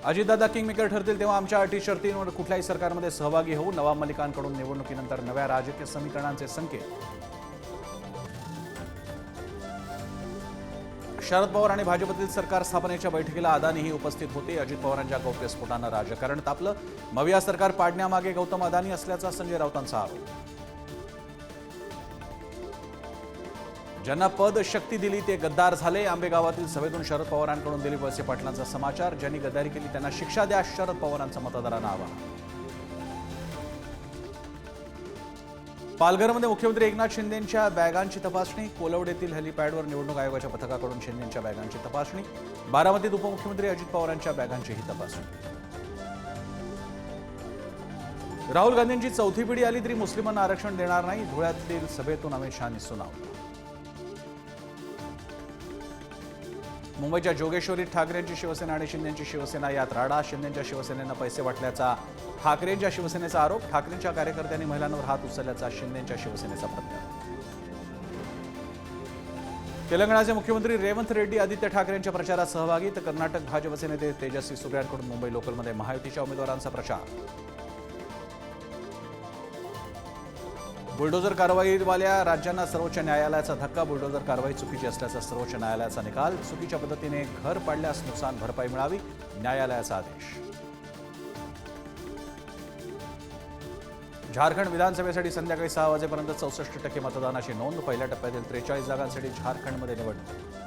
Ajitdada kingmaker ठरतील तेव्हा आमच्या अटी शर्तींवर कुठल्याही सरकारमध्ये सहभागी होऊ, नवाब मलिकांकडून निवडणुकीनंतर नव्या राजकीय समीकरणांचे संकेत। शरद पवार आणि भाजपतील सरकार स्थापनेच्या बैठकीला अदानीही उपस्थित होते। अजित पवारांच्या गौप्यस्फोटानं राजकारण तापलं। मविया सरकार पाडण्यामागे गौतम अदानी असल्याचा संजय राऊतांचा आरोप। ज्यांना पद शक्ती दिली ते गद्दार झाले। आंबेगावातील सभेतून शरद पवारांकडून दिलीप वळसे पाटलांचा समाचार। ज्यांनी गद्दारी केली त्यांना शिक्षा द्या, शरद पवारांचं मतदारांना आवाहन। पालघरमध्ये मुख्यमंत्री एकनाथ शिंदेंच्या बॅगांची तपासणी। कोलवडेतील हेलिपॅडवर निवडणूक आयोगाच्या पथकाकडून शिंदेंच्या बॅगांची तपासणी। बारामतीत उपमुख्यमंत्री अजित पवारांच्या बॅगांचीही तपासणी। राहुल गांधींची चौथी पिढी आली तरी मुस्लिमांना आरक्षण देणार नाही। धुळ्यातील सभेतून अमित शहांनी सुनावलं। मुंबईच्या जोगेश्वरीत ठाकरेंची शिवसेना आणि शिंदेंची शिवसेना यात राडा। शिंदेंच्या शिवसेनेनं पैसे वाटल्याचा ठाकरेंच्या शिवसेनेचा आरोप। ठाकरेंच्या कार्यकर्त्यांनी महिलांवर हात उचलल्याचा शिंदेंच्या शिवसेनेचा प्रत्यारोप। तेलंगणाचे मुख्यमंत्री रेवंत रेड्डी आदित्य ठाकरेंच्या प्रचारात सहभागी। तर कर्नाटक भाजपचे नेते तेजस्वी सूर्यांकडून मुंबई लोकलमध्ये महायुतीच्या उमेदवारांचा प्रचार। बुलडोजर कारवाईवाल्या राज्यांना सर्वोच्च न्यायालयाचा धक्का। बुलडोजर कारवाई चुकीची असल्याचा सर्वोच्च न्यायालयाचा निकाल। चुकीच्या पद्धतीने घर पाडल्यास नुकसान भरपाई मिळावी, न्यायालयाचा आदेश। झारखंड विधानसभेसाठी संध्याकाळी 6 वाजेपर्यंत 64% मतदानाची नोंद। पहिल्या टप्प्यातील 43 जागांसाठी झारखंडमध्ये निवडणूक।